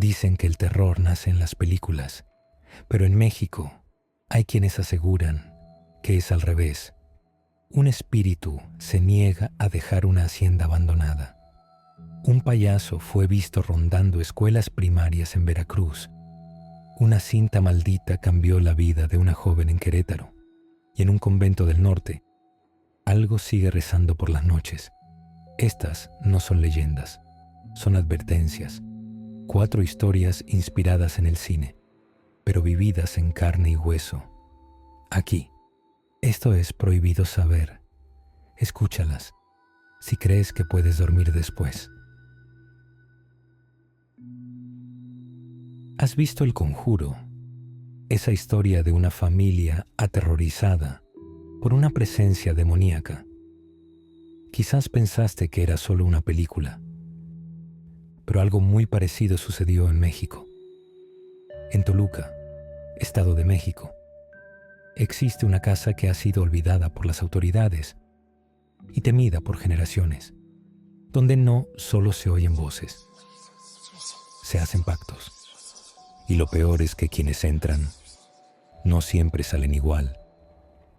Dicen que el terror nace en las películas, pero en México hay quienes aseguran que es al revés. Un espíritu se niega a dejar una hacienda abandonada. Un payaso fue visto rondando escuelas primarias en Veracruz. Una cinta maldita cambió la vida de una joven en Querétaro. Y en un convento del norte, algo sigue rezando por las noches. Estas no son leyendas, son advertencias. 4 historias inspiradas en el cine, pero vividas en carne y hueso. Aquí. Esto es Prohibido Saber. Escúchalas, si crees que puedes dormir después. ¿Has visto El Conjuro? Esa historia de una familia aterrorizada por una presencia demoníaca. Quizás pensaste que era solo una película, pero algo muy parecido sucedió en México. En Toluca, Estado de México, existe una casa que ha sido olvidada por las autoridades y temida por generaciones, donde no solo se oyen voces, se hacen pactos. Y lo peor es que quienes entran no siempre salen igual.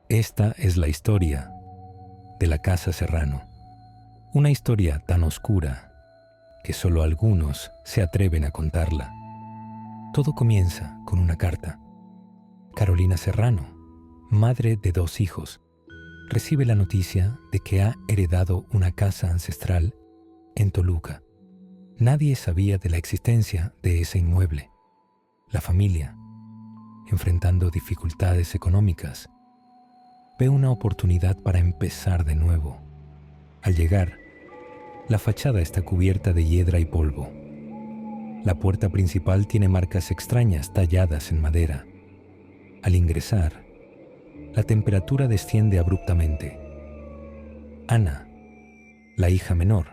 Esta es la historia de la Casa Serrano, una historia tan oscura que solo algunos se atreven a contarla. Todo comienza con una carta. Carolina Serrano, madre de 2 hijos, recibe la noticia de que ha heredado una casa ancestral en Toluca. Nadie sabía de la existencia de ese inmueble. La familia, enfrentando dificultades económicas, ve una oportunidad para empezar de nuevo. Al llegar, la fachada está cubierta de hiedra y polvo. La puerta principal tiene marcas extrañas talladas en madera. Al ingresar, la temperatura desciende abruptamente. Ana, la hija menor,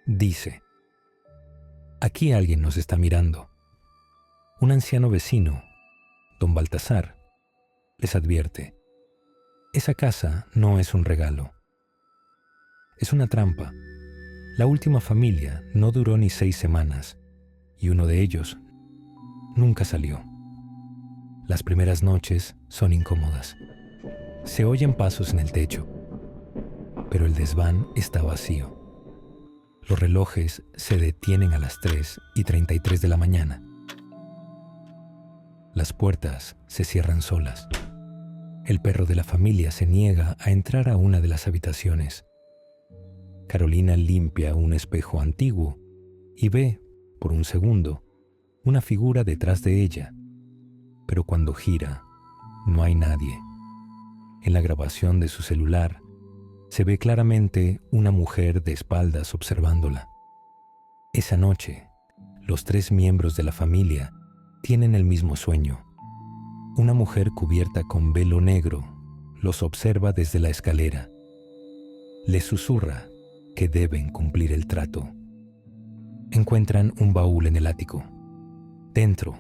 dice: «Aquí alguien nos está mirando». Un anciano vecino, don Baltasar, les advierte: «Esa casa no es un regalo. Es una trampa. La última familia no duró ni 6 semanas y uno de ellos nunca salió. Las primeras noches son incómodas. Se oyen pasos en el techo, pero el desván está vacío. Los relojes se detienen a las 3:33 de la mañana. Las puertas se cierran solas. El perro de la familia se niega a entrar a una de las habitaciones. Carolina limpia un espejo antiguo y ve, por un segundo, una figura detrás de ella. Pero cuando gira, no hay nadie. En la grabación de su celular, se ve claramente una mujer de espaldas observándola. Esa noche, los 3 miembros de la familia tienen el mismo sueño. Una mujer cubierta con velo negro los observa desde la escalera. Les susurra que deben cumplir el trato. Encuentran un baúl en el ático. Dentro,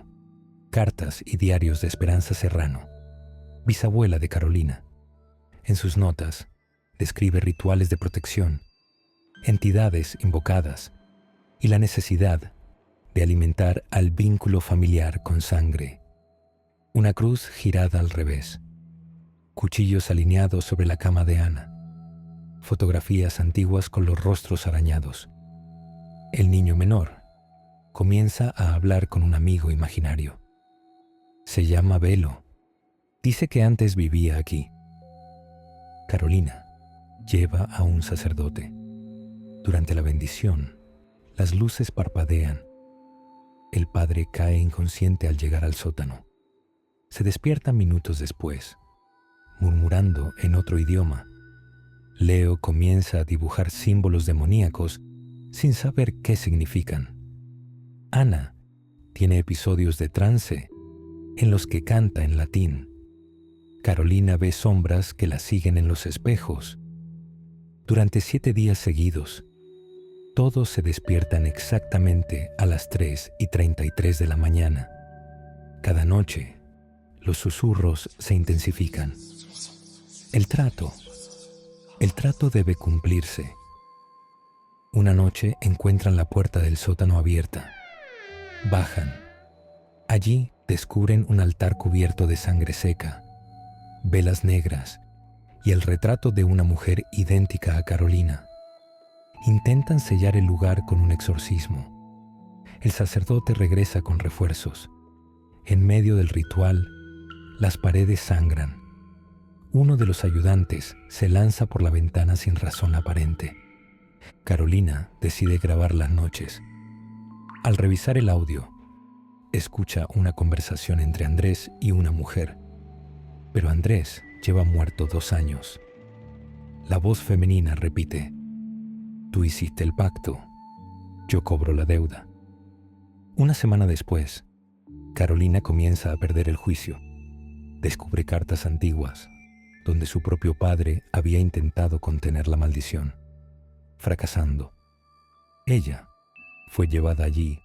cartas y diarios de Esperanza Serrano, bisabuela de Carolina. En sus notas, describe rituales de protección, entidades invocadas y la necesidad de alimentar al vínculo familiar con sangre. Una cruz girada al revés, cuchillos alineados sobre la cama de Ana, fotografías antiguas con los rostros arañados. El niño menor comienza a hablar con un amigo imaginario. Se llama Velo. Dice que antes vivía aquí. Carolina lleva a un sacerdote. Durante la bendición, las luces parpadean. El padre cae inconsciente al llegar al sótano. Se despierta minutos después, murmurando en otro idioma. Leo comienza a dibujar símbolos demoníacos sin saber qué significan. Ana tiene episodios de trance en los que canta en latín. Carolina ve sombras que la siguen en los espejos. Durante 7 días seguidos, todos se despiertan exactamente a las 3:33 de la mañana. Cada noche, los susurros se intensifican. El trato debe cumplirse. Una noche encuentran la puerta del sótano abierta. Bajan. Allí descubren un altar cubierto de sangre seca, velas negras y el retrato de una mujer idéntica a Carolina. Intentan sellar el lugar con un exorcismo. El sacerdote regresa con refuerzos. En medio del ritual, las paredes sangran. Uno de los ayudantes se lanza por la ventana sin razón aparente. Carolina decide grabar las noches. Al revisar el audio, escucha una conversación entre Andrés y una mujer. Pero Andrés lleva muerto 2 años. La voz femenina repite: «Tú hiciste el pacto, yo cobro la deuda». Una semana después, Carolina comienza a perder el juicio. Descubre cartas antiguas, donde su propio padre había intentado contener la maldición, fracasando. Ella fue llevada allí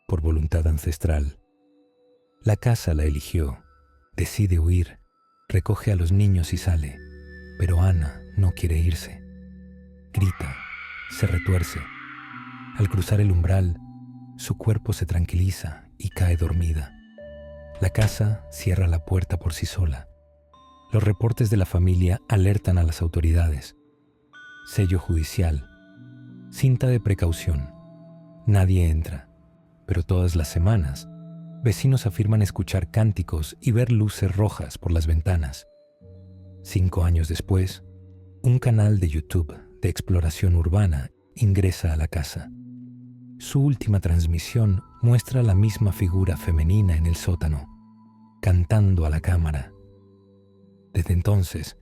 por voluntad ancestral. La casa la eligió, decide huir, recoge a los niños y sale, pero Ana no quiere irse. Grita, se retuerce. Al cruzar el umbral, su cuerpo se tranquiliza y cae dormida. La casa cierra la puerta por sí sola. Los reportes de la familia alertan a las autoridades. Sello judicial. Cinta de precaución. Nadie entra, pero todas las semanas, vecinos afirman escuchar cánticos y ver luces rojas por las ventanas. 5 años después, un canal de YouTube de exploración urbana ingresa a la casa. Su última transmisión muestra la misma figura femenina en el sótano, cantando a la cámara. Desde entonces,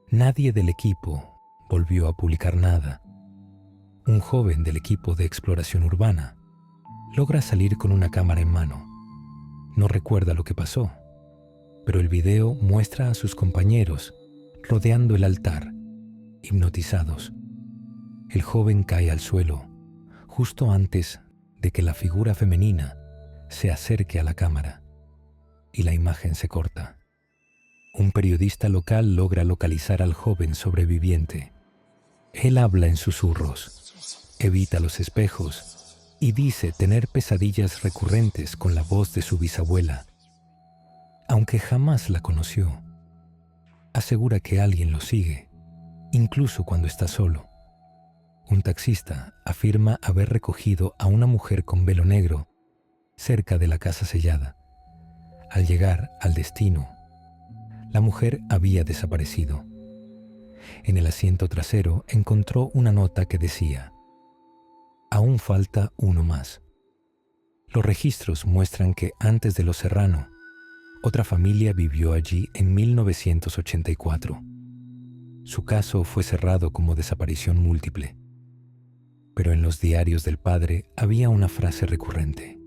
nadie del equipo volvió a publicar nada. Un joven del equipo de exploración urbana logra salir con una cámara en mano. No recuerda lo que pasó, pero el video muestra a sus compañeros rodeando el altar, hipnotizados. El joven cae al suelo justo antes de que la figura femenina se acerque a la cámara y la imagen se corta. Un periodista local logra localizar al joven sobreviviente. Él habla en susurros, evita los espejos y dice tener pesadillas recurrentes con la voz de su bisabuela. Aunque jamás la conoció, asegura que alguien lo sigue, incluso cuando está solo. Un taxista afirma haber recogido a una mujer con velo negro cerca de la casa sellada. Al llegar al destino, la mujer había desaparecido. En el asiento trasero encontró una nota que decía: «Aún falta uno más». Los registros muestran que antes de Los Serrano, otra familia vivió allí en 1984. Su caso fue cerrado como desaparición múltiple. Pero en los diarios del padre había una frase recurrente: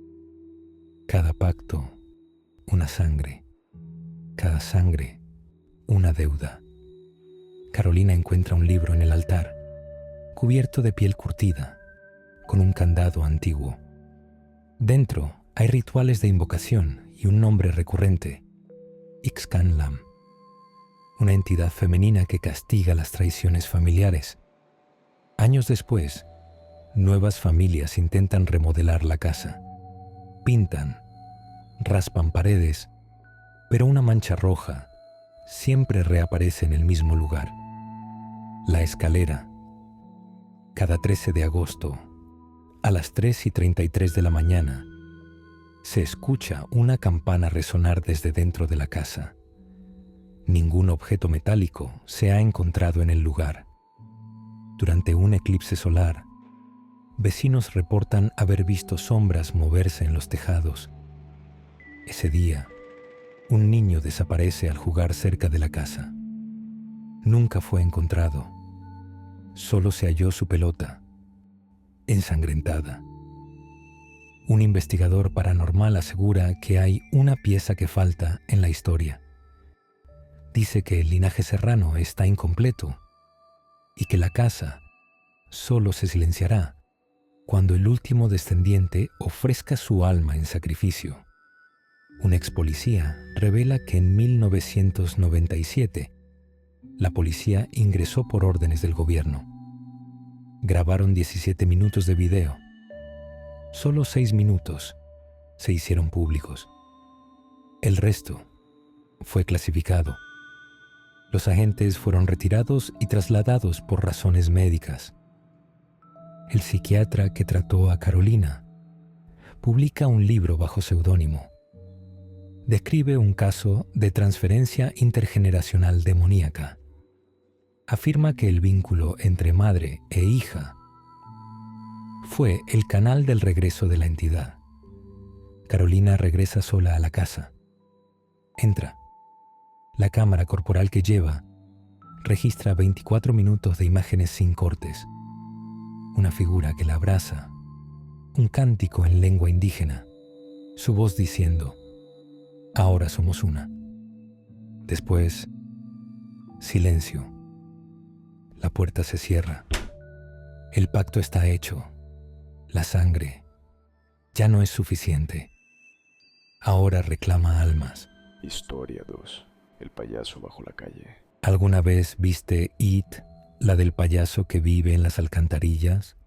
«Cada pacto, una sangre. Cada sangre, una deuda». Carolina encuentra un libro en el altar, cubierto de piel curtida, con un candado antiguo. Dentro hay rituales de invocación y un nombre recurrente: Ixcanlam, una entidad femenina que castiga las traiciones familiares. Años después, nuevas familias intentan remodelar la casa. Pintan, raspan paredes, pero una mancha roja siempre reaparece en el mismo lugar: la escalera. Cada 13 de agosto, a las 3:33 de la mañana, se escucha una campana resonar desde dentro de la casa. Ningún objeto metálico se ha encontrado en el lugar. Durante un eclipse solar, vecinos reportan haber visto sombras moverse en los tejados. Ese día, un niño desaparece al jugar cerca de la casa. Nunca fue encontrado. Solo se halló su pelota, ensangrentada. Un investigador paranormal asegura que hay una pieza que falta en la historia. Dice que el linaje serrano está incompleto y que la casa solo se silenciará cuando el último descendiente ofrezca su alma en sacrificio. Un ex policía revela que en 1997 la policía ingresó por órdenes del gobierno. Grabaron 17 minutos de video. Solo 6 minutos se hicieron públicos. El resto fue clasificado. Los agentes fueron retirados y trasladados por razones médicas. El psiquiatra que trató a Carolina publica un libro bajo seudónimo. Describe un caso de transferencia intergeneracional demoníaca. Afirma que el vínculo entre madre e hija fue el canal del regreso de la entidad. Carolina regresa sola a la casa. Entra. La cámara corporal que lleva registra 24 minutos de imágenes sin cortes. Una figura que la abraza, un cántico en lengua indígena, su voz diciendo: ahora somos una. Después, silencio. La puerta se cierra. El pacto está hecho. La sangre ya no es suficiente. Ahora reclama almas. Historia 2. El payaso bajo la calle. ¿Alguna vez viste It, la del payaso que vive en las alcantarillas?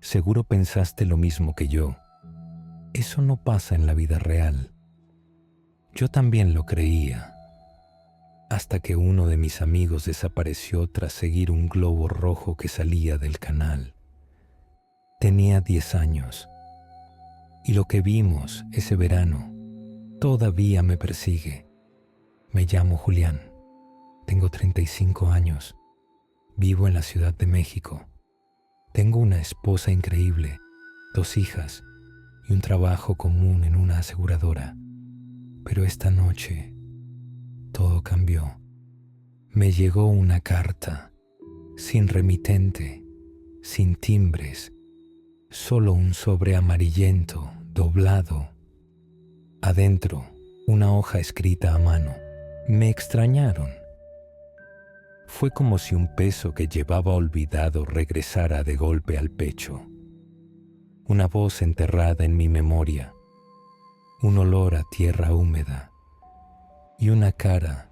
Seguro pensaste lo mismo que yo. Eso no pasa en la vida real. Yo también lo creía, hasta que uno de mis amigos desapareció tras seguir un globo rojo que salía del canal. Tenía 10 años, y lo que vimos ese verano todavía me persigue. Me llamo Julián, tengo 35 años, vivo en la Ciudad de México. Tengo una esposa increíble, 2 hijas y un trabajo común en una aseguradora. Pero esta noche todo cambió. Me llegó una carta, sin remitente, sin timbres, solo un sobre amarillento, doblado. Adentro, una hoja escrita a mano. Me extrañaron. Fue como si un peso que llevaba olvidado regresara de golpe al pecho. Una voz enterrada en mi memoria, un olor a tierra húmeda y una cara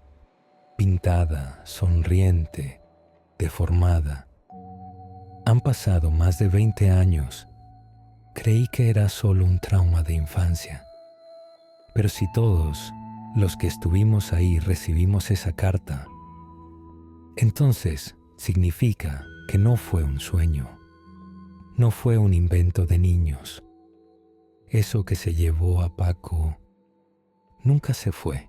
pintada, sonriente, deformada. Han pasado más de 20 años. Creí que era solo un trauma de infancia. Pero si todos los que estuvimos ahí recibimos esa carta, entonces significa que no fue un sueño, no fue un invento de niños. Eso que se llevó a Paco nunca se fue.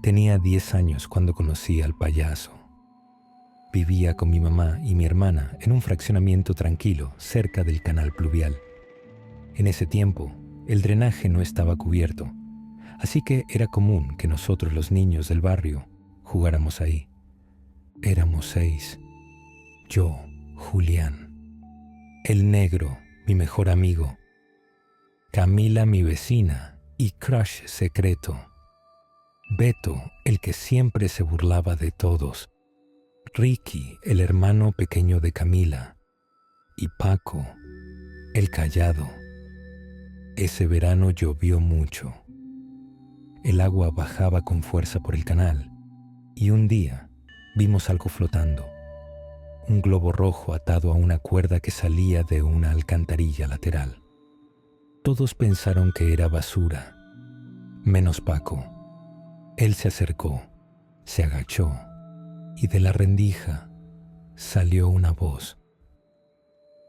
Tenía 10 años cuando conocí al payaso. Vivía con mi mamá y mi hermana en un fraccionamiento tranquilo cerca del canal pluvial. En ese tiempo, el drenaje no estaba cubierto, así que era común que nosotros los niños del barrio jugáramos ahí. Éramos 6. Yo, Julián, el negro, mi mejor amigo, Camila, mi vecina y crush secreto, Beto, el que siempre se burlaba de todos, Ricky, el hermano pequeño de Camila, y Paco, el callado. Ese verano llovió mucho. El agua bajaba con fuerza por el canal y un día vimos algo flotando, un globo rojo atado a una cuerda que salía de una alcantarilla lateral. Todos pensaron que era basura, menos Paco. Él se acercó, se agachó y de la rendija salió una voz.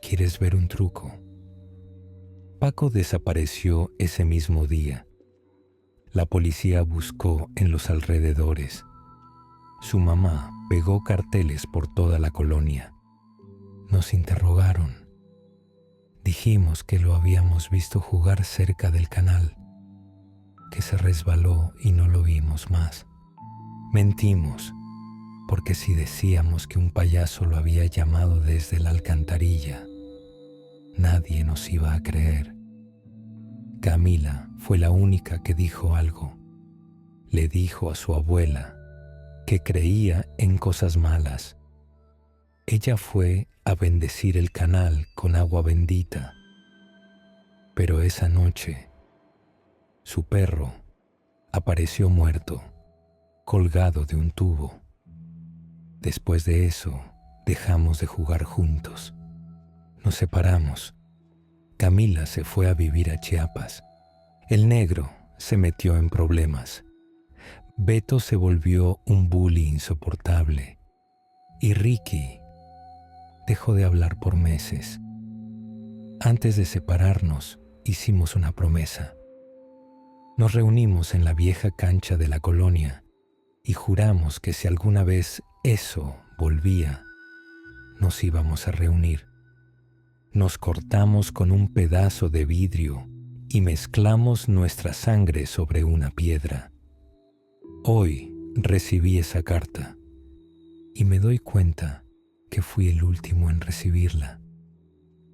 ¿Quieres ver un truco? Paco desapareció ese mismo día. La policía buscó en los alrededores. Su mamá pegó carteles por toda la colonia. Nos interrogaron. Dijimos que lo habíamos visto jugar cerca del canal, que se resbaló y no lo vimos más. Mentimos, porque si decíamos que un payaso lo había llamado desde la alcantarilla, nadie nos iba a creer. Camila fue la única que dijo algo. Le dijo a su abuela que creía en cosas malas. Ella fue a bendecir el canal con agua bendita. Pero esa noche, su perro apareció muerto, colgado de un tubo. Después de eso, dejamos de jugar juntos. Nos separamos. Camila se fue a vivir a Chiapas. El negro se metió en problemas. Beto se volvió un bully insoportable. Y Ricky dejó de hablar por meses. Antes de separarnos, hicimos una promesa. Nos reunimos en la vieja cancha de la colonia y juramos que si alguna vez eso volvía, nos íbamos a reunir. Nos cortamos con un pedazo de vidrio y mezclamos nuestra sangre sobre una piedra. Hoy recibí esa carta y me doy cuenta que fui el último en recibirla.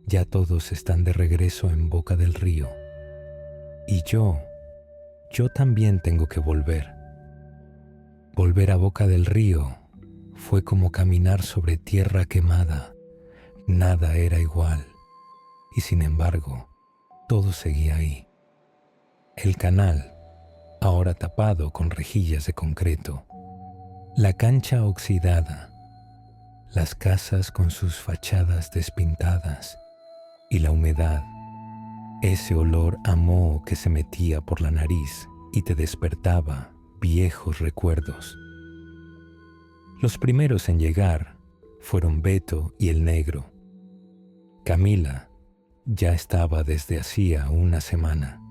Ya todos están de regreso en Boca del Río. Y yo también tengo que volver. Volver a Boca del Río fue como caminar sobre tierra quemada. Nada era igual. Y sin embargo, todo seguía ahí. El canal, ahora tapado con rejillas de concreto. La cancha oxidada. Las casas con sus fachadas despintadas. Y la humedad. Ese olor a moho que se metía por la nariz y te despertaba viejos recuerdos. Los primeros en llegar fueron Beto y el negro. Camila ya estaba desde hacía una semana.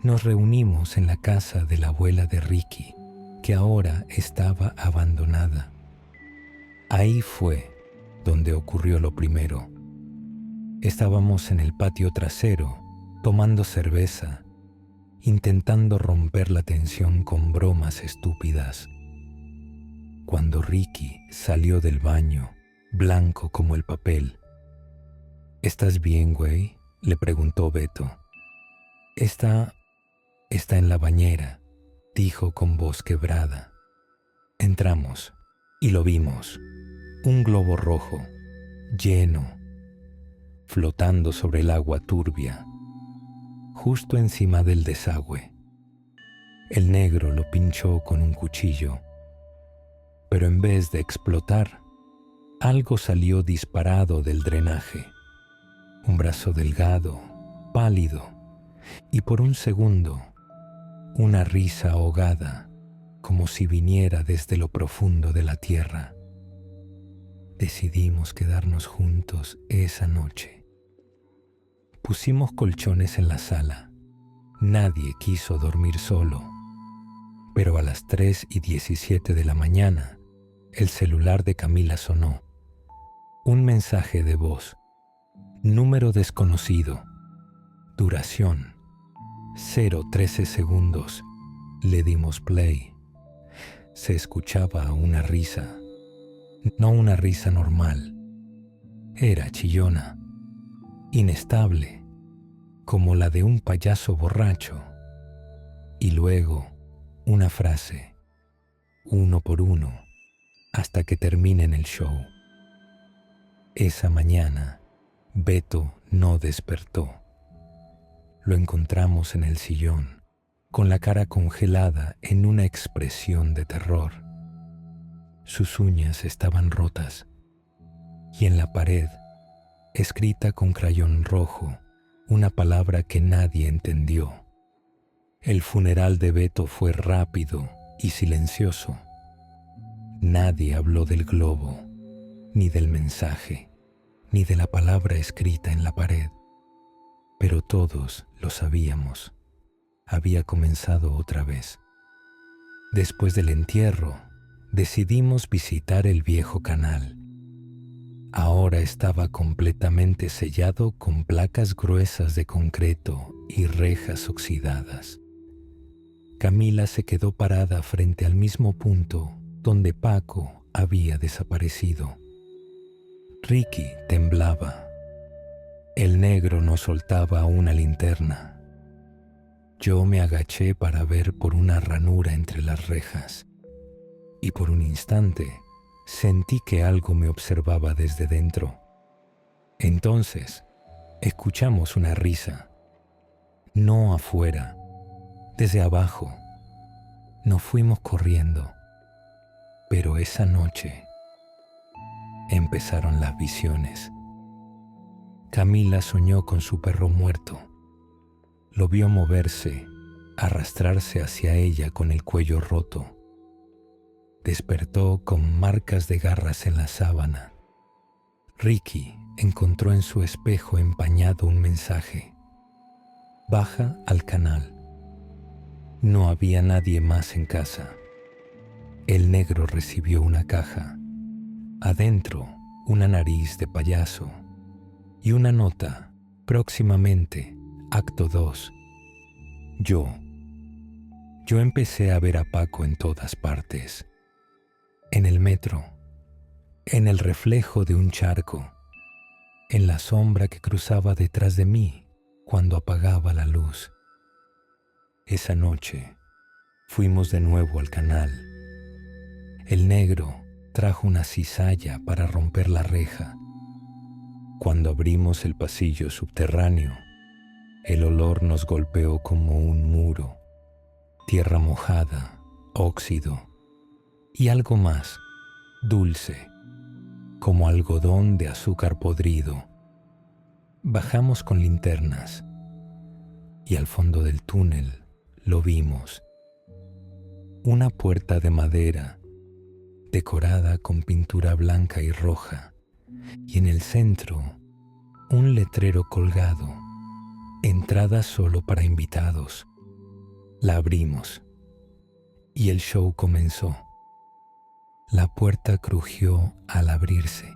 Nos reunimos en la casa de la abuela de Ricky, que ahora estaba abandonada. Ahí fue donde ocurrió lo primero. Estábamos en el patio trasero, tomando cerveza, intentando romper la tensión con bromas estúpidas. Cuando Ricky salió del baño, blanco como el papel. ¿Estás bien, güey?, le preguntó Beto. Está en la bañera, dijo con voz quebrada. Entramos y lo vimos. Un globo rojo, lleno, flotando sobre el agua turbia, justo encima del desagüe. El negro lo pinchó con un cuchillo, pero en vez de explotar, algo salió disparado del drenaje. Un brazo delgado, pálido, y por un segundo, una risa ahogada, como si viniera desde lo profundo de la tierra. Decidimos quedarnos juntos esa noche. Pusimos colchones en la sala. Nadie quiso dormir solo. Pero a las 3:17 de la mañana, el celular de Camila sonó. Un mensaje de voz. Número desconocido. Duración 0:13 segundos. Le dimos play. Se escuchaba una risa. No una risa normal. Era chillona, inestable, como la de un payaso borracho. Y luego una frase, uno por uno, hasta que terminen el show. Esa mañana, Beto no despertó. Lo encontramos en el sillón, con la cara congelada en una expresión de terror. Sus uñas estaban rotas, y en la pared, escrita con crayón rojo, una palabra que nadie entendió. El funeral de Beto fue rápido y silencioso. Nadie habló del globo, ni del mensaje, ni de la palabra escrita en la pared. Pero todos lo sabíamos. Había comenzado otra vez. Después del entierro, decidimos visitar el viejo canal. Ahora estaba completamente sellado con placas gruesas de concreto y rejas oxidadas. Camila se quedó parada frente al mismo punto donde Paco había desaparecido. Ricky temblaba. El negro no soltaba una linterna. Yo me agaché para ver por una ranura entre las rejas, y por un instante sentí que algo me observaba desde dentro. Entonces, escuchamos una risa. No afuera, desde abajo. Nos fuimos corriendo. Pero esa noche empezaron las visiones. Camila soñó con su perro muerto. Lo vio moverse, arrastrarse hacia ella con el cuello roto. Despertó con marcas de garras en la sábana. Ricky encontró en su espejo empañado un mensaje. Baja al canal. No había nadie más en casa. El negro recibió una caja. Adentro, una nariz de payaso y una nota, próximamente, acto 2. Yo empecé a ver a Paco en todas partes. En el metro, en el reflejo de un charco, en la sombra que cruzaba detrás de mí cuando apagaba la luz. Esa noche fuimos de nuevo al canal. El negro trajo una cizalla para romper la reja. Cuando abrimos el pasillo subterráneo, el olor nos golpeó como un muro, tierra mojada, óxido y algo más, dulce, como algodón de azúcar podrido. Bajamos con linternas y al fondo del túnel lo vimos. Una puerta de madera decorada con pintura blanca y roja, y en el centro un letrero colgado, entrada solo para invitados. La abrimos y el show comenzó. La puerta crujió al abrirse.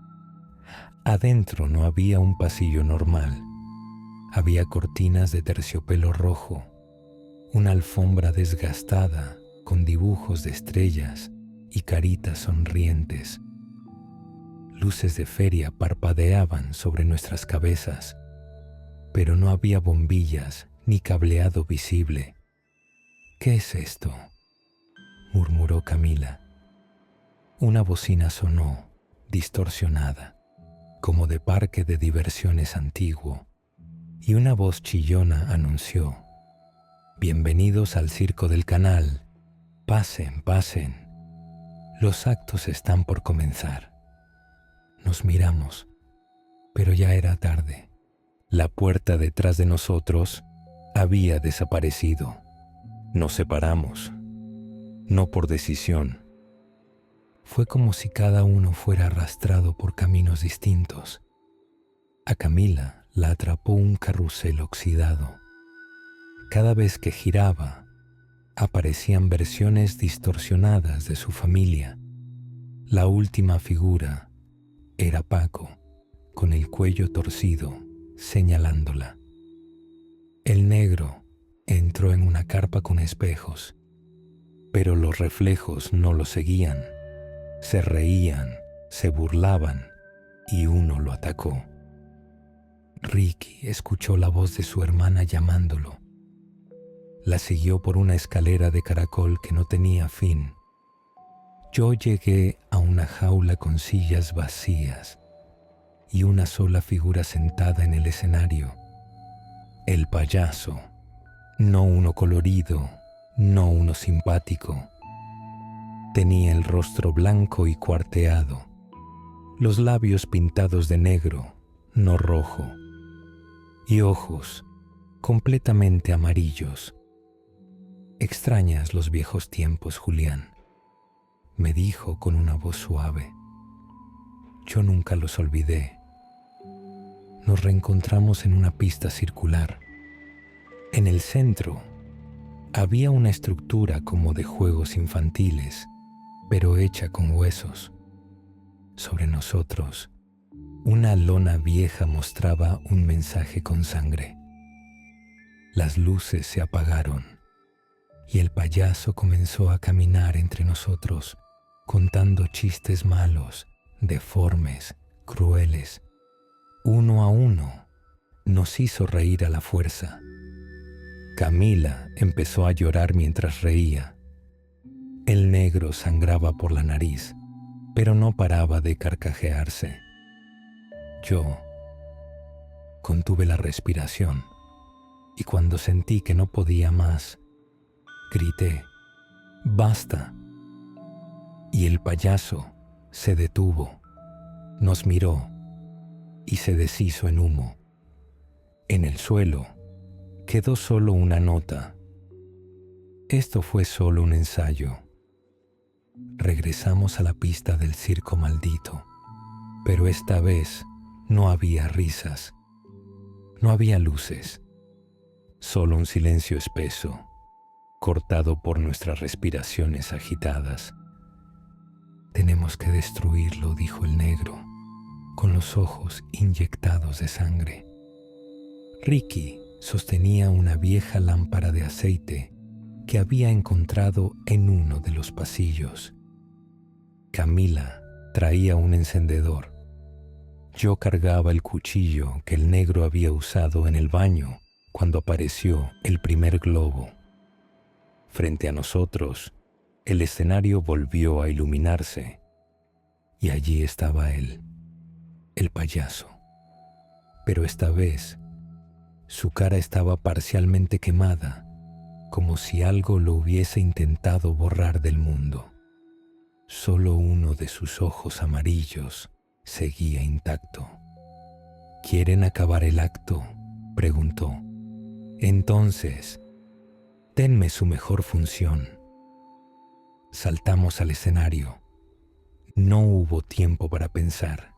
Adentro no había un pasillo normal. Había cortinas de terciopelo rojo, una alfombra desgastada con dibujos de estrellas y caritas sonrientes. Luces de feria parpadeaban sobre nuestras cabezas, pero no había bombillas ni cableado visible. ¿Qué es esto?, murmuró Camila. Una bocina sonó, distorsionada, como de parque de diversiones antiguo, y una voz chillona anunció: «Bienvenidos al Circo del Canal. Pasen, pasen. Los actos están por comenzar». Nos miramos, pero ya era tarde. La puerta detrás de nosotros había desaparecido. Nos separamos, no por decisión. Fue como si cada uno fuera arrastrado por caminos distintos. A Camila la atrapó un carrusel oxidado. Cada vez que giraba, aparecían versiones distorsionadas de su familia. La última figura era Paco, con el cuello torcido, señalándola. El negro entró en una carpa con espejos, pero los reflejos no lo seguían. Se reían, se burlaban, y uno lo atacó. Ricky escuchó la voz de su hermana llamándolo. La siguió por una escalera de caracol que no tenía fin. Yo llegué a una jaula con sillas vacías y una sola figura sentada en el escenario. El payaso, no uno colorido, no uno simpático. Tenía el rostro blanco y cuarteado, los labios pintados de negro, no rojo, y ojos completamente amarillos. «Extrañas los viejos tiempos, Julián», me dijo con una voz suave. Yo nunca los olvidé. Nos reencontramos en una pista circular. En el centro había una estructura como de juegos infantiles, pero hecha con huesos. Sobre nosotros, una lona vieja mostraba un mensaje con sangre. Las luces se apagaron y el payaso comenzó a caminar entre nosotros, contando chistes malos, deformes, crueles. Uno a uno nos hizo reír a la fuerza. Camila empezó a llorar mientras reía. El negro sangraba por la nariz, pero no paraba de carcajearse. Yo contuve la respiración y cuando sentí que no podía más, grité: «¡Basta!». Y el payaso se detuvo, nos miró y se deshizo en humo. En el suelo quedó solo una nota. Esto fue solo un ensayo. Regresamos a la pista del circo maldito, pero esta vez no había risas, no había luces, solo un silencio espeso, cortado por nuestras respiraciones agitadas. Tenemos que destruirlo, dijo el negro, con los ojos inyectados de sangre. Ricky sostenía una vieja lámpara de aceite que había encontrado en uno de los pasillos. Camila traía un encendedor. Yo cargaba el cuchillo que el negro había usado en el baño cuando apareció el primer globo. Frente a nosotros, el escenario volvió a iluminarse y allí estaba él, el payaso. Pero esta vez, su cara estaba parcialmente quemada, como si algo lo hubiese intentado borrar del mundo. Solo uno de sus ojos amarillos seguía intacto. ¿Quieren acabar el acto?, preguntó. Entonces, denme su mejor función. Saltamos al escenario. No hubo tiempo para pensar.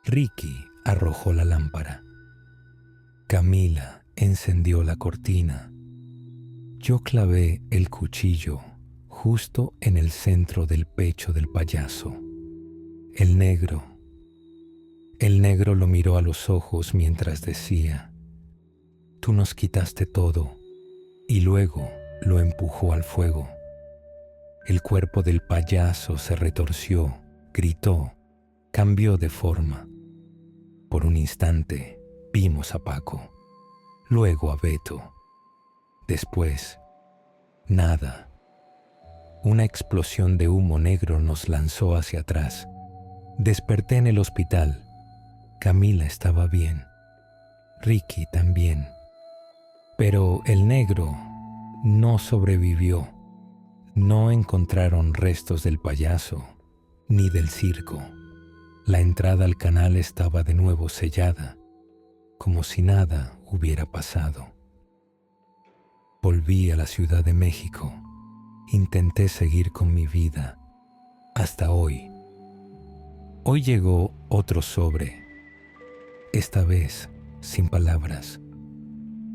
Ricky arrojó la lámpara. Camila encendió la cortina. Yo clavé el cuchillo justo en el centro del pecho del payaso. El negro lo miró a los ojos mientras decía: «Tú nos quitaste todo», y luego lo empujó al fuego. El cuerpo del payaso se retorció, gritó, cambió de forma. Por un instante vimos a Paco, luego a Beto. Después, nada. Una explosión de humo negro nos lanzó hacia atrás. Desperté en el hospital. Camila estaba bien. Ricky también. Pero el negro no sobrevivió. No encontraron restos del payaso ni del circo. La entrada al canal estaba de nuevo sellada, como si nada hubiera pasado. Volví a la Ciudad de México. Intenté seguir con mi vida hasta hoy. Hoy llegó otro sobre. Esta vez sin palabras.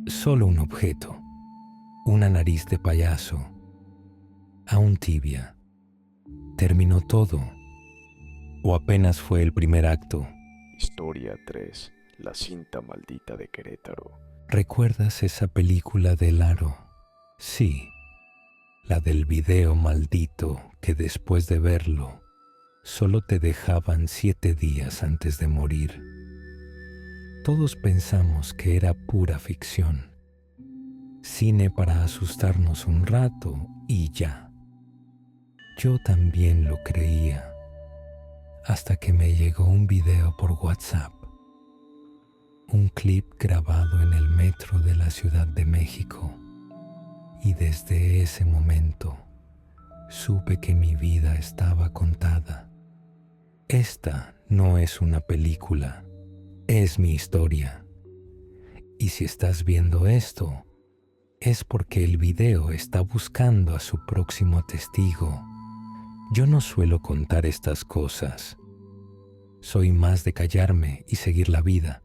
Solo un objeto. Una nariz de payaso. Aún tibia. ¿Terminó todo? ¿O apenas fue el primer acto? Historia 3. La cinta maldita de Querétaro. ¿Recuerdas esa película del aro? Sí, la del video maldito que después de verlo solo te dejaban 7 días antes de morir. Todos pensamos que era pura ficción. Cine para asustarnos un rato y ya. Yo también lo creía, hasta que me llegó un video por WhatsApp. Un clip grabado en el metro de la Ciudad de México. Y desde ese momento supe que mi vida estaba contada. Esta no es una película, es mi historia. Y si estás viendo esto, es porque el video está buscando a su próximo testigo. Yo no suelo contar estas cosas. Soy más de callarme y seguir la vida,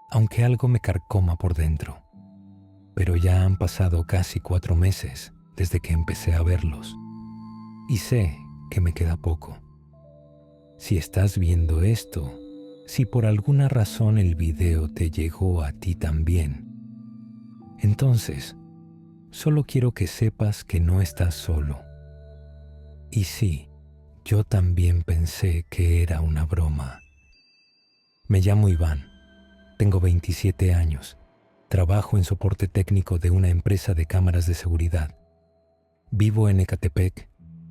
aunque algo me carcoma por dentro. Pero ya han pasado casi 4 meses desde que empecé a verlos. Y sé que me queda poco. Si estás viendo esto, si por alguna razón el video te llegó a ti también, entonces solo quiero que sepas que no estás solo. Y sí, yo también pensé que era una broma. Me llamo Iván, tengo 27 años. Trabajo en soporte técnico de una empresa de cámaras de seguridad. Vivo en Ecatepec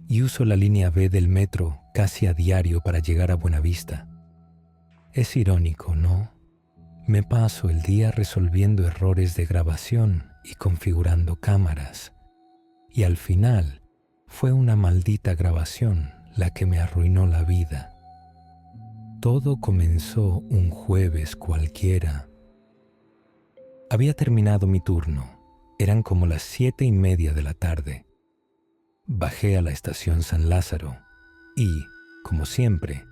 y uso la línea B del metro casi a diario para llegar a Buenavista. Es irónico, ¿no? Me paso el día resolviendo errores de grabación y configurando cámaras. Y al final fue una maldita grabación la que me arruinó la vida. Todo comenzó un jueves cualquiera. Había terminado mi turno. Eran como las 7:30 de la tarde. Bajé a la estación San Lázaro y, como siempre,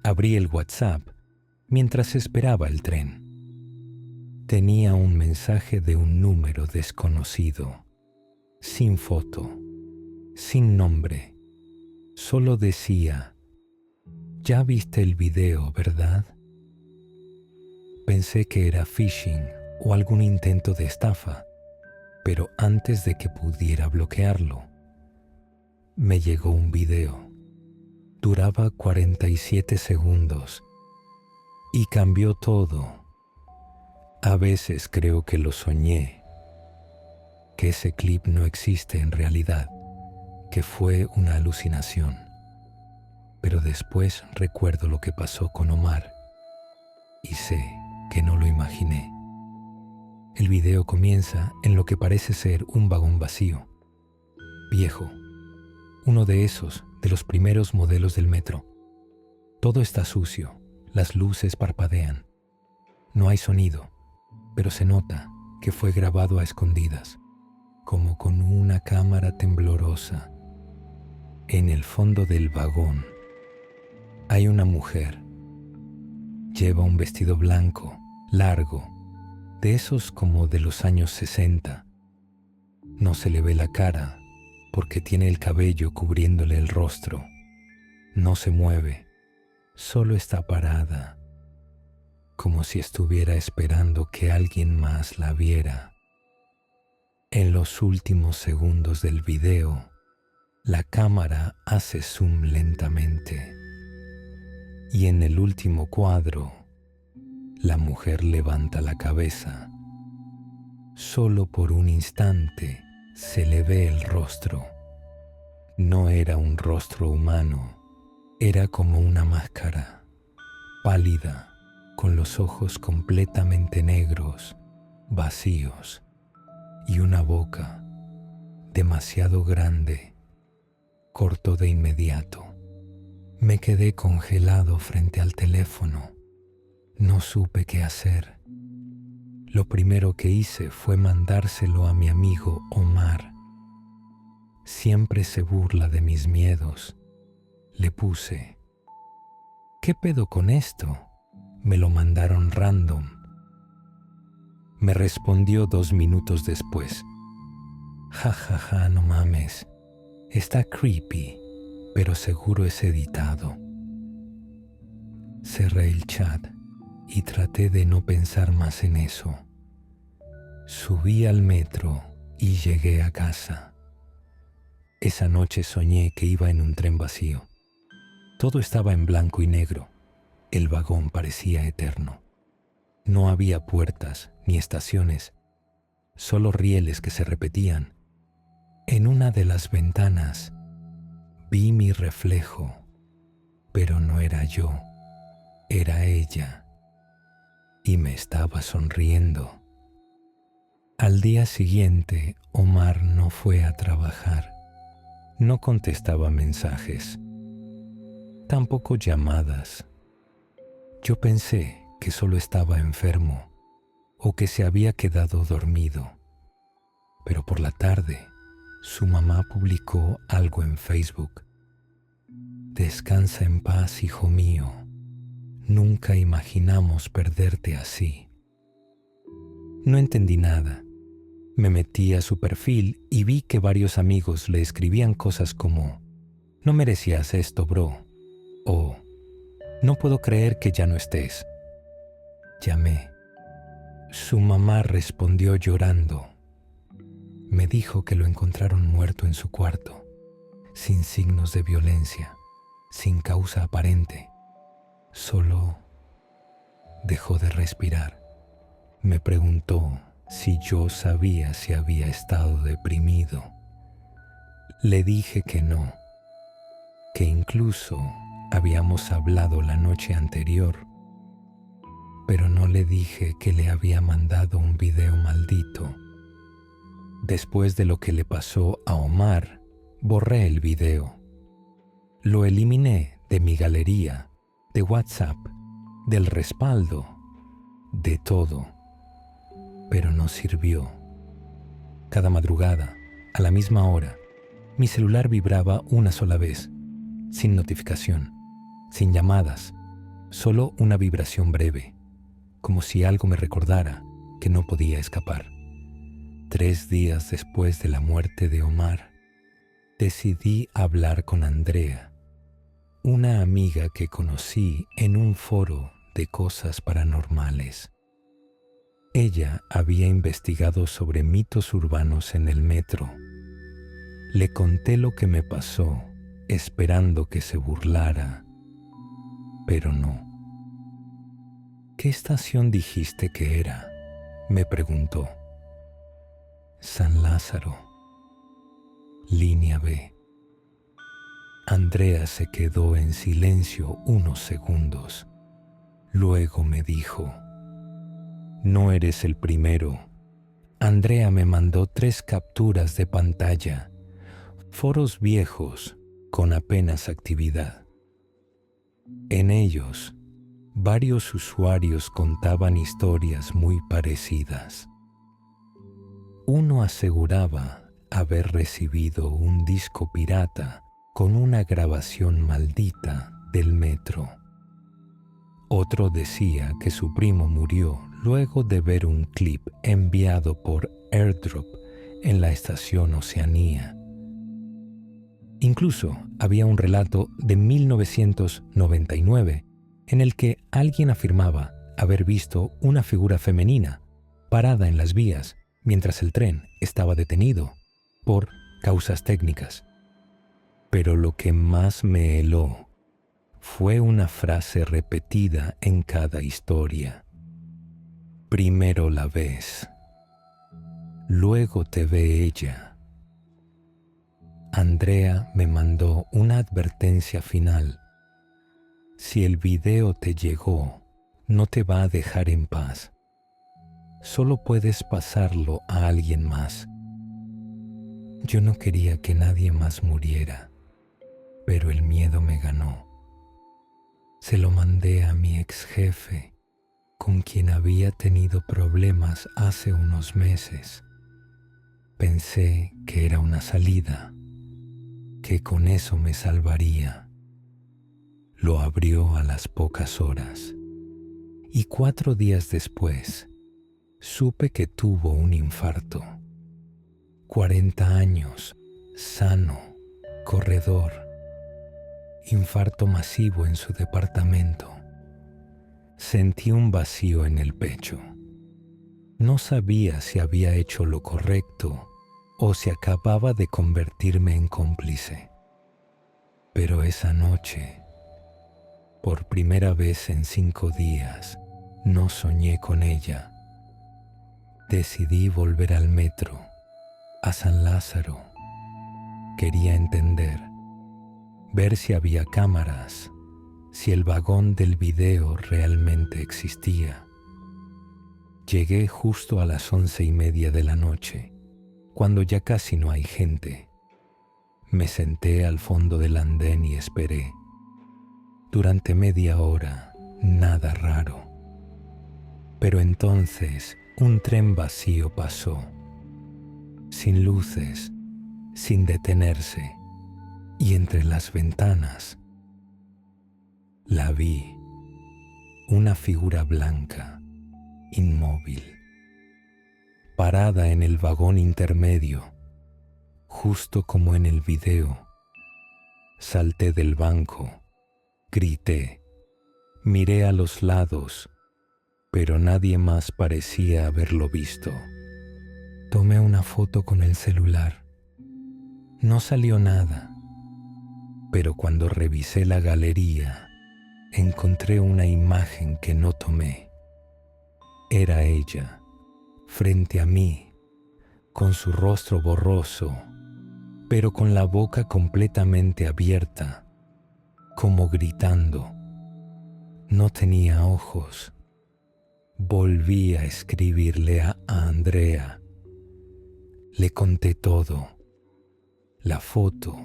abrí el WhatsApp mientras esperaba el tren. Tenía un mensaje de un número desconocido, sin foto, sin nombre. Solo decía: «Ya viste el video, ¿verdad?». Pensé que era phishing o algún intento de estafa, pero antes de que pudiera bloquearlo, me llegó un video. Duraba 47 segundos y cambió todo. A veces creo que lo soñé, que ese clip no existe en realidad, que fue una alucinación. Pero después recuerdo lo que pasó con Omar y sé que no lo imaginé. El video comienza en lo que parece ser un vagón vacío, viejo, uno de esos de los primeros modelos del metro. Todo está sucio, las luces parpadean. No hay sonido, pero se nota que fue grabado a escondidas, como con una cámara temblorosa. En el fondo del vagón hay una mujer. Lleva un vestido blanco, largo, de esos como de los años 60. No se le ve la cara porque tiene el cabello cubriéndole el rostro. No se mueve, solo está parada, como si estuviera esperando que alguien más la viera. En los últimos segundos del video, la cámara hace zoom lentamente y en el último cuadro, la mujer levanta la cabeza. Solo por un instante se le ve el rostro. No era un rostro humano, era como una máscara, pálida, con los ojos completamente negros, vacíos, y una boca demasiado grande. Cortó de inmediato. Me quedé congelado frente al teléfono. No supe qué hacer. Lo primero que hice fue mandárselo a mi amigo Omar. Siempre se burla de mis miedos. Le puse: «¿Qué pedo con esto?». Me lo mandaron random. Me respondió 2 minutos después: «Ja, ja, ja, no mames. Está creepy, pero seguro es editado». Cerré el chat y traté de no pensar más en eso. Subí al metro y llegué a casa. Esa noche soñé que iba en un tren vacío. Todo estaba en blanco y negro. El vagón parecía eterno. No había puertas ni estaciones, solo rieles que se repetían. En una de las ventanas vi mi reflejo, pero no era yo, era ella, y me estaba sonriendo. Al día siguiente, Omar no fue a trabajar. No contestaba mensajes, tampoco llamadas. Yo pensé que solo estaba enfermo o que se había quedado dormido. Pero por la tarde, su mamá publicó algo en Facebook. «Descansa en paz, hijo mío. Nunca imaginamos perderte así». No entendí nada. Me metí a su perfil y vi que varios amigos le escribían cosas como: «No merecías esto, bro», o «No puedo creer que ya no estés». Llamé. Su mamá respondió llorando. Me dijo que lo encontraron muerto en su cuarto, sin signos de violencia, sin causa aparente. Solo dejó de respirar. Me preguntó si yo sabía si había estado deprimido. Le dije que no, que incluso habíamos hablado la noche anterior, pero no le dije que le había mandado un video maldito. Después de lo que le pasó a Omar, borré el video. Lo eliminé de mi galería, de WhatsApp, del respaldo, de todo. pero no sirvió. Cada madrugada, a la misma hora, mi celular vibraba una sola vez, sin notificación, sin llamadas, solo una vibración breve, como si algo me recordara que no podía escapar. 3 días después de la muerte de Omar, decidí hablar con Andrea, una amiga que conocí en un foro de cosas paranormales. Ella había investigado sobre mitos urbanos en el metro. Le conté lo que me pasó, esperando que se burlara, pero no. ¿Qué estación dijiste que era?, me preguntó. San Lázaro, línea B. Andrea se quedó en silencio unos segundos. Luego me dijo: no eres el primero. Andrea me mandó 3 capturas de pantalla, foros viejos con apenas actividad. En ellos, varios usuarios contaban historias muy parecidas. Uno aseguraba haber recibido un disco pirata con una grabación maldita del metro. Otro decía que su primo murió luego de ver un clip enviado por AirDrop en la estación Oceanía. Incluso había un relato de 1999 en el que alguien afirmaba haber visto una figura femenina parada en las vías mientras el tren estaba detenido por causas técnicas. Pero lo que más me heló fue una frase repetida en cada historia. Primero la ves, luego te ve ella. Andrea me mandó una advertencia final. Si el video te llegó, no te va a dejar en paz. Solo puedes pasarlo a alguien más. Yo no quería que nadie más muriera, pero el miedo me ganó. Se lo mandé a mi ex jefe, con quien había tenido problemas hace unos meses. Pensé que era una salida, que con eso me salvaría. Lo abrió a las pocas horas y 4 días después supe que tuvo un infarto. 40 años, sano, corredor. Infarto masivo en su departamento. Sentí un vacío en el pecho. No sabía si había hecho lo correcto o si acababa de convertirme en cómplice. Pero esa noche, por primera vez en 5 días, no soñé con ella. Decidí volver al metro, a San Lázaro. Quería entender, ver si había cámaras, si el vagón del video realmente existía. Llegué justo a las 11:30 de la noche, cuando ya casi no hay gente. Me senté al fondo del andén y esperé. Durante media hora, nada raro. Pero entonces, un tren vacío pasó, sin luces, sin detenerse, y entre las ventanas la vi, una figura blanca, inmóvil, parada en el vagón intermedio, justo como en el video. Salté del banco, grité, miré a los lados, pero nadie más parecía haberlo visto. Tomé una foto con el celular. No salió nada, pero cuando revisé la galería, encontré una imagen que no tomé. Era ella, frente a mí, con su rostro borroso, pero con la boca completamente abierta, como gritando. No tenía ojos. Volví a escribirle a Andrea. Le conté todo. La foto,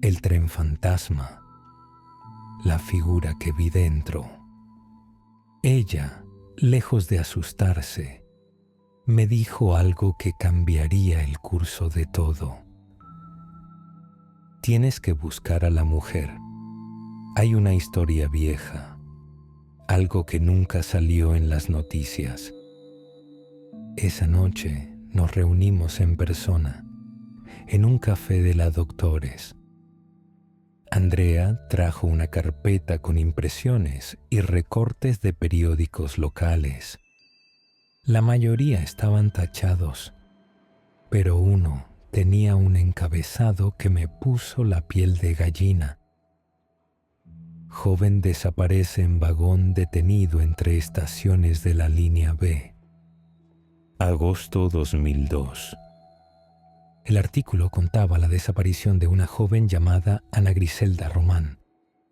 el tren fantasma, la figura que vi dentro. Ella, lejos de asustarse, me dijo algo que cambiaría el curso de todo. Tienes que buscar a la mujer. Hay una historia vieja, algo que nunca salió en las noticias. Esa noche nos reunimos en persona, en un café de la Doctores. Andrea trajo una carpeta con impresiones y recortes de periódicos locales. La mayoría estaban tachados, pero uno tenía un encabezado que me puso la piel de gallina. Joven desaparece en vagón detenido entre estaciones de la línea B. Agosto 2002. El artículo contaba la desaparición de una joven llamada Ana Griselda Román,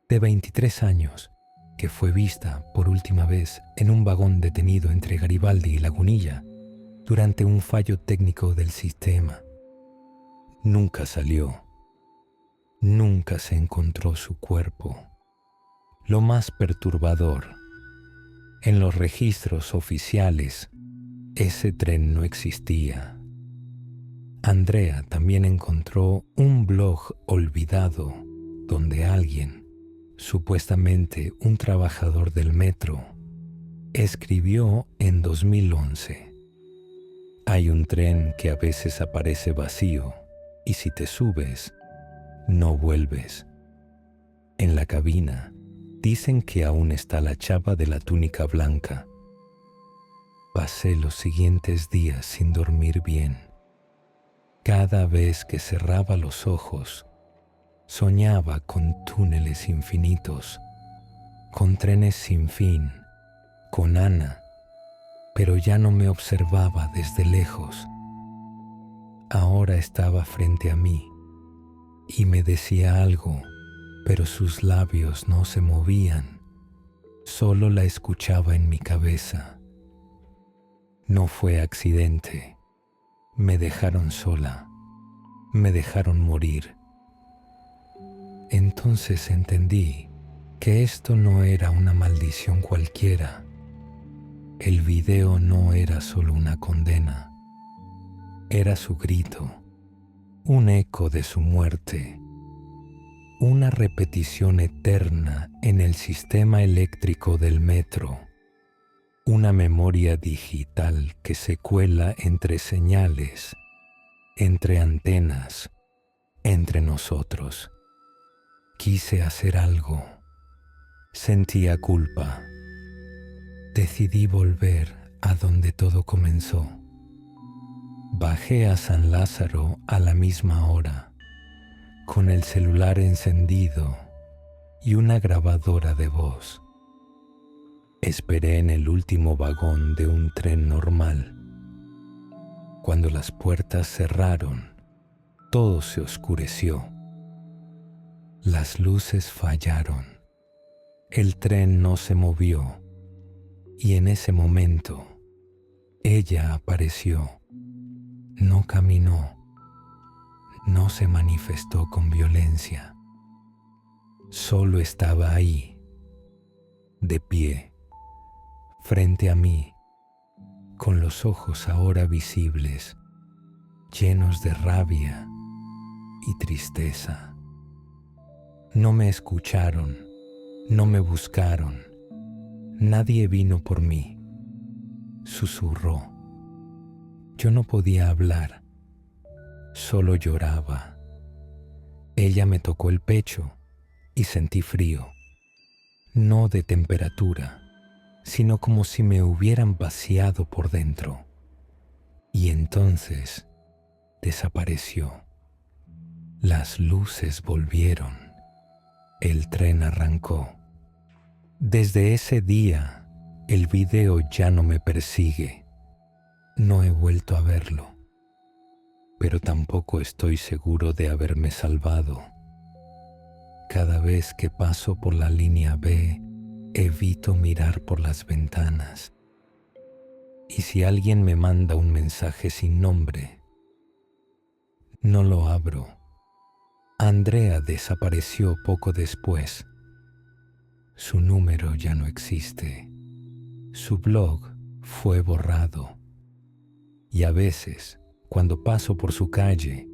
de 23 años, que fue vista por última vez en un vagón detenido entre Garibaldi y Lagunilla durante un fallo técnico del sistema. Nunca salió. Nunca se encontró su cuerpo. Lo más perturbador, en los registros oficiales, ese tren no existía. Andrea también encontró un blog olvidado donde alguien, supuestamente un trabajador del metro, escribió en 2011: hay un tren que a veces aparece vacío y si te subes, no vuelves. En la cabina dicen que aún está la chava de la túnica blanca. Pasé los siguientes días sin dormir bien. Cada vez que cerraba los ojos, soñaba con túneles infinitos, con trenes sin fin, con Ana, pero ya no me observaba desde lejos. Ahora estaba frente a mí y me decía algo, pero sus labios no se movían, solo la escuchaba en mi cabeza. No fue accidente. Me dejaron sola, me dejaron morir. Entonces entendí que esto no era una maldición cualquiera. El video no era solo una condena, era su grito, un eco de su muerte, una repetición eterna en el sistema eléctrico del metro. Una memoria digital que se cuela entre señales, entre antenas, entre nosotros. Quise hacer algo. Sentía culpa. Decidí volver a donde todo comenzó. Bajé a San Lázaro a la misma hora, con el celular encendido y una grabadora de voz. Esperé en el último vagón de un tren normal. Cuando las puertas cerraron, todo se oscureció. Las luces fallaron. El tren no se movió. Y en ese momento, ella apareció. No caminó. No se manifestó con violencia. Solo estaba ahí, de pie, frente a mí, con los ojos ahora visibles, llenos de rabia y tristeza. No me escucharon, no me buscaron, nadie vino por mí. Susurró. Yo no podía hablar, solo lloraba. Ella me tocó el pecho y sentí frío, no de temperatura, sino como si me hubieran vaciado por dentro. Y entonces desapareció. Las luces volvieron. El tren arrancó. Desde ese día, el video ya no me persigue. No he vuelto a verlo, pero tampoco estoy seguro de haberme salvado. Cada vez que paso por la línea B, evito mirar por las ventanas. Y si alguien me manda un mensaje sin nombre, no lo abro. Andrea desapareció poco después. Su número ya no existe. Su blog fue borrado. y a veces, cuando paso por su calle,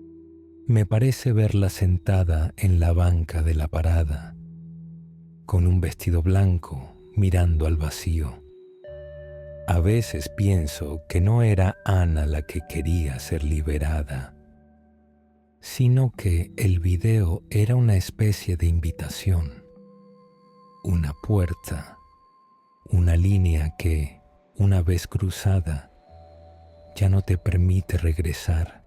me parece verla sentada en la banca de la parada, con un vestido blanco mirando al vacío. A veces pienso que no era Ana la que quería ser liberada, sino que el video era una especie de invitación, una puerta, una línea que, una vez cruzada, ya no te permite regresar.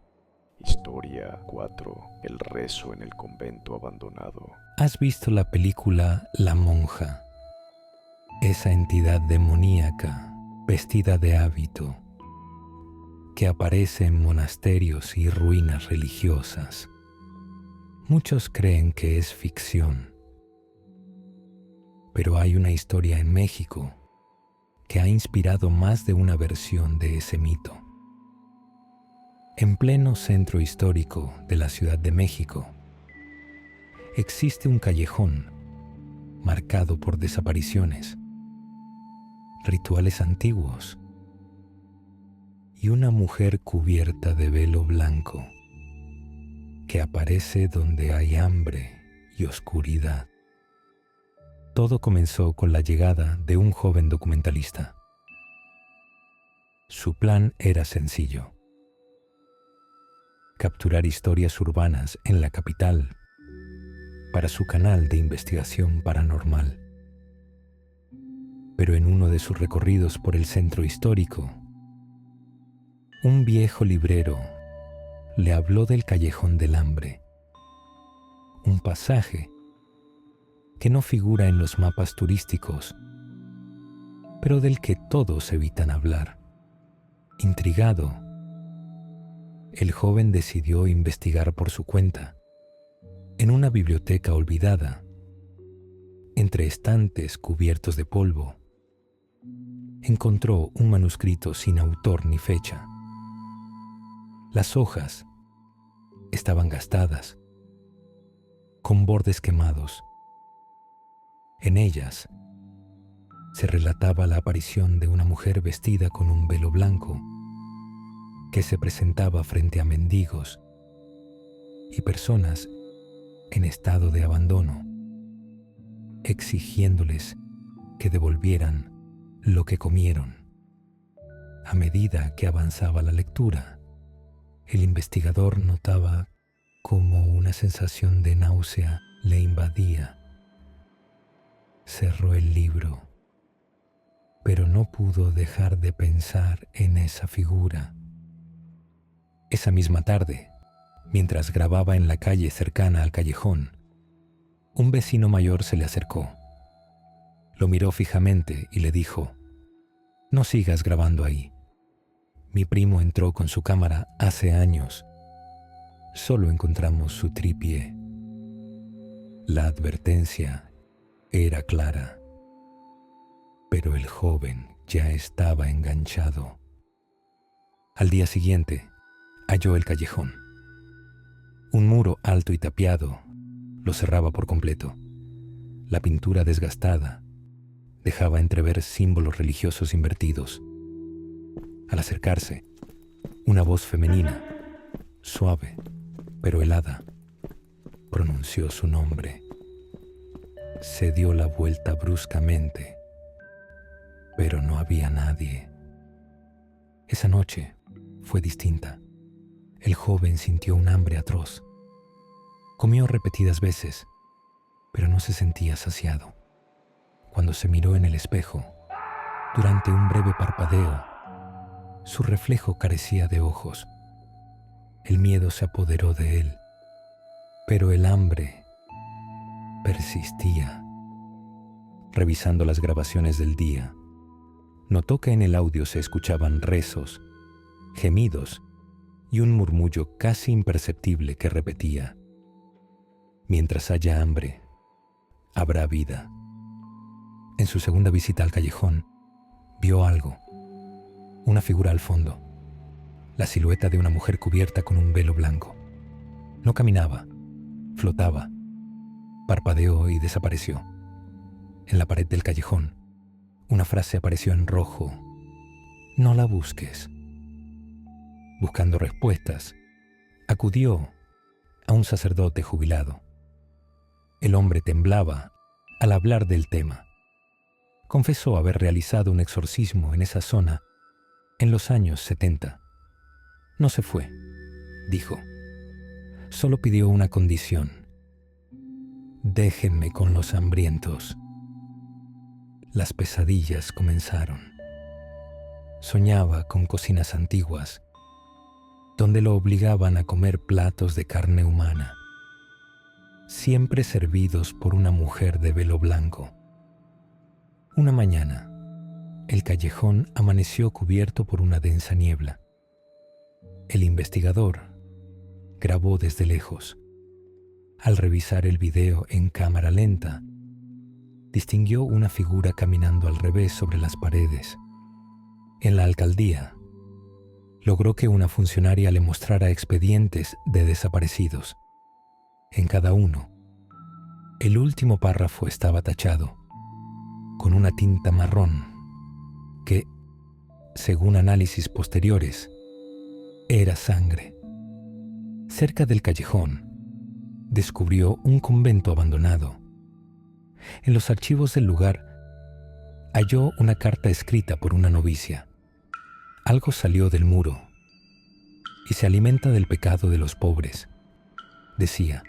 Historia 4. El rezo en el convento abandonado. ¿Has visto la película La Monja? Esa entidad demoníaca, vestida de hábito, que aparece en monasterios y ruinas religiosas. Muchos creen que es ficción, pero hay una historia en México que ha inspirado más de una versión de ese mito. En pleno centro histórico de la Ciudad de México, existe un callejón marcado por desapariciones, rituales antiguos y una mujer cubierta de velo blanco que aparece donde hay hambre y oscuridad. Todo comenzó con la llegada de un joven documentalista. Su plan era sencillo: capturar historias urbanas en la capital para su canal de investigación paranormal. Pero en uno de sus recorridos por el centro histórico, un viejo librero le habló del Callejón del Hambre, un pasaje que no figura en los mapas turísticos, pero del que todos evitan hablar. Intrigado, el joven decidió investigar por su cuenta, en una biblioteca olvidada, entre estantes cubiertos de polvo. Encontró un manuscrito sin autor ni fecha. Las hojas estaban gastadas, con bordes quemados. En ellas se relataba la aparición de una mujer vestida con un velo blanco que se presentaba frente a mendigos y personas en estado de abandono, exigiéndoles que devolvieran lo que comieron. A medida que avanzaba la lectura, el investigador notaba cómo una sensación de náusea le invadía. Cerró el libro, pero no pudo dejar de pensar en esa figura. Esa misma tarde, mientras grababa en la calle cercana al callejón, un vecino mayor se le acercó. Lo miró fijamente y le dijo: «No sigas grabando ahí. Mi primo entró con su cámara hace años. Solo encontramos su trípode». La advertencia era clara, pero el joven ya estaba enganchado. Al día siguiente, halló el callejón. Un muro alto y tapiado lo cerraba por completo. La pintura desgastada dejaba entrever símbolos religiosos invertidos. Al acercarse, una voz femenina, suave pero helada, pronunció su nombre. Se dio la vuelta bruscamente, pero no había nadie. Esa noche fue distinta. El joven sintió un hambre atroz. Comió repetidas veces, pero no se sentía saciado. Cuando se miró en el espejo, durante un breve parpadeo, su reflejo carecía de ojos. El miedo se apoderó de él, pero el hambre persistía. Revisando las grabaciones del día, notó que en el audio se escuchaban rezos, gemidos y un murmullo casi imperceptible que repetía: «Mientras haya hambre, habrá vida». En su segunda visita al callejón, vio algo, una figura al fondo, la silueta de una mujer cubierta con un velo blanco. No caminaba, flotaba, parpadeó y desapareció. En la pared del callejón, una frase apareció en rojo: «No la busques». buscando respuestas, acudió a un sacerdote jubilado. El hombre temblaba al hablar del tema. Confesó haber realizado un exorcismo en esa zona en los años 70. No se fue, dijo. Solo pidió una condición. Déjenme con los hambrientos. Las pesadillas comenzaron. Soñaba con cocinas antiguas, donde lo obligaban a comer platos de carne humana, siempre servidos por una mujer de velo blanco. Una mañana, el callejón amaneció cubierto por una densa niebla. El investigador grabó desde lejos. Al revisar el video en cámara lenta, distinguió una figura caminando al revés sobre las paredes. En la alcaldía, logró que una funcionaria le mostrara expedientes de desaparecidos. En cada uno, el último párrafo estaba tachado con una tinta marrón que, según análisis posteriores, era sangre. Cerca del callejón, descubrió un convento abandonado. En los archivos del lugar, halló una carta escrita por una novicia. Algo salió del muro y se alimenta del pecado de los pobres, decía.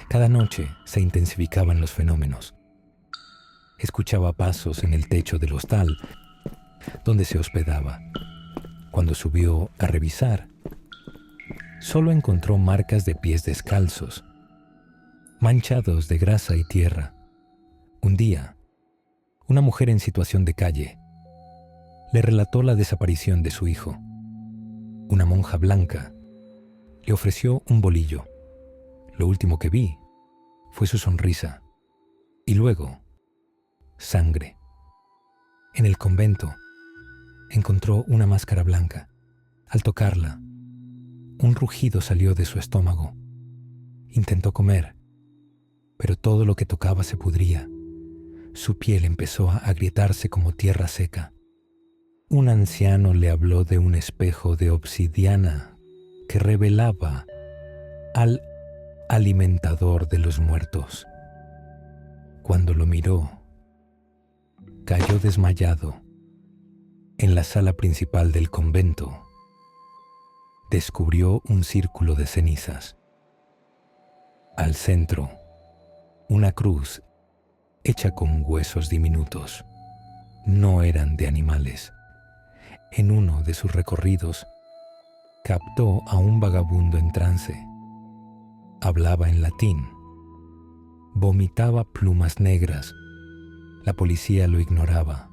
Cada noche se intensificaban los fenómenos. Escuchaba pasos en el techo del hostal donde se hospedaba. Cuando subió a revisar, solo encontró marcas de pies descalzos, manchados de grasa y tierra. Un día, una mujer en situación de calle le relató la desaparición de su hijo. Una monja blanca le ofreció un bolillo. Lo último que vi fue su sonrisa y luego sangre. En el convento encontró una máscara blanca. Al tocarla, un rugido salió de su estómago. Intentó comer, pero todo lo que tocaba se pudría. Su piel empezó a agrietarse como tierra seca. Un anciano le habló de un espejo de obsidiana que revelaba al alimentador de los muertos. Cuando lo miró, cayó desmayado. En la sala principal del convento, descubrió un círculo de cenizas. Al centro, una cruz hecha con huesos diminutos. No eran de animales. En uno de sus recorridos, captó a un vagabundo en trance. Hablaba en latín. Vomitaba plumas negras. La policía lo ignoraba.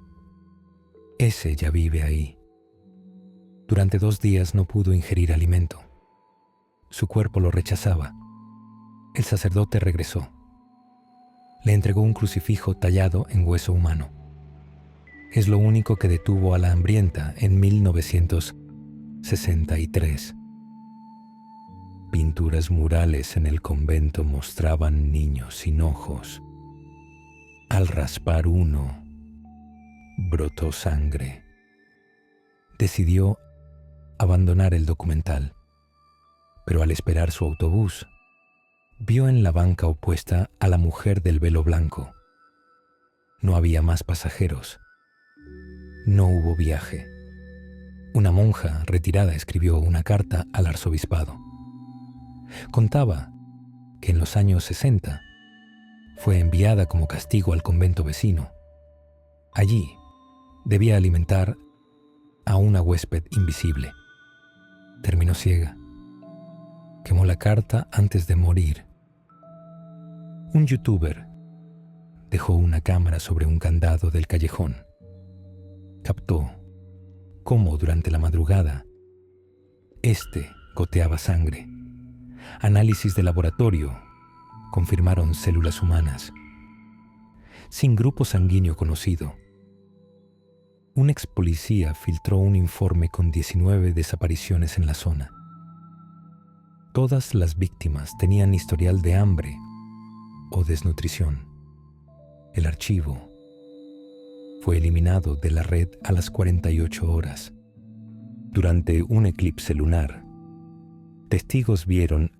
Ese ya vive ahí. Durante 2 días no pudo ingerir alimento. Su cuerpo lo rechazaba. El sacerdote regresó. Le entregó un crucifijo tallado en hueso humano. Es lo único que detuvo a la hambrienta en 1963. Pinturas murales en el convento mostraban niños sin ojos. Al raspar uno, brotó sangre. Decidió abandonar el documental, pero al esperar su autobús, vio en la banca opuesta a la mujer del velo blanco. No había más pasajeros. No hubo viaje. Una monja retirada escribió una carta al arzobispado. Contaba que en los años 60 fue enviada como castigo al convento vecino. Allí debía alimentar a una huésped invisible. Terminó ciega. Quemó la carta antes de morir. Un youtuber dejó una cámara sobre un candado del callejón. Captó cómo durante la madrugada goteaba sangre. Análisis de laboratorio confirmaron células humanas. Sin grupo sanguíneo conocido. Un ex policía filtró un informe con 19 desapariciones en la zona. Todas las víctimas tenían historial de hambre o desnutrición. El archivo fue eliminado de la red a las 48 horas. Durante un eclipse lunar, testigos vieron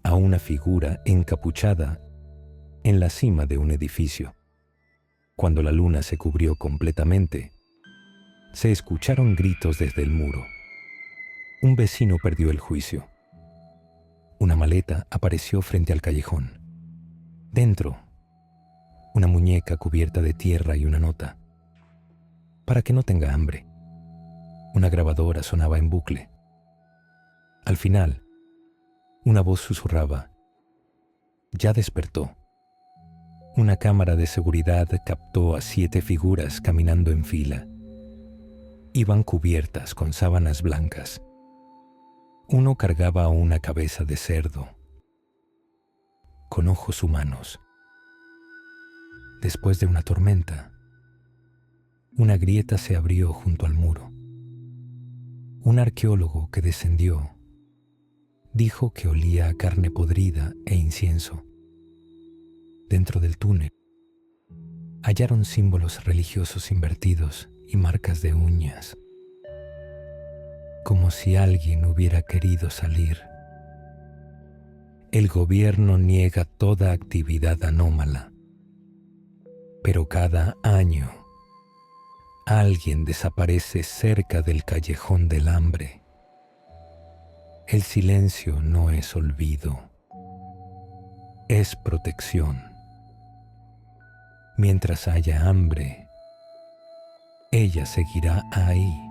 a una figura encapuchada en la cima de un edificio. Cuando la luna se cubrió completamente, se escucharon gritos desde el muro. Un vecino perdió el juicio. Una maleta apareció frente al callejón. Dentro, una muñeca cubierta de tierra y una nota. Para que no tenga hambre. Una grabadora sonaba en bucle. Al final, una voz susurraba: «Ya despertó». Una cámara de seguridad captó a 7 figuras caminando en fila. Iban cubiertas con sábanas blancas. Uno cargaba una cabeza de cerdo, con ojos humanos. Después de una tormenta, una grieta se abrió junto al muro. Un arqueólogo que descendió dijo que olía a carne podrida e incienso. Dentro del túnel, hallaron símbolos religiosos invertidos y marcas de uñas, como si alguien hubiera querido salir. El gobierno niega toda actividad anómala, pero cada año alguien desaparece cerca del callejón del hambre. El silencio no es olvido, es protección. Mientras haya hambre, ella seguirá ahí.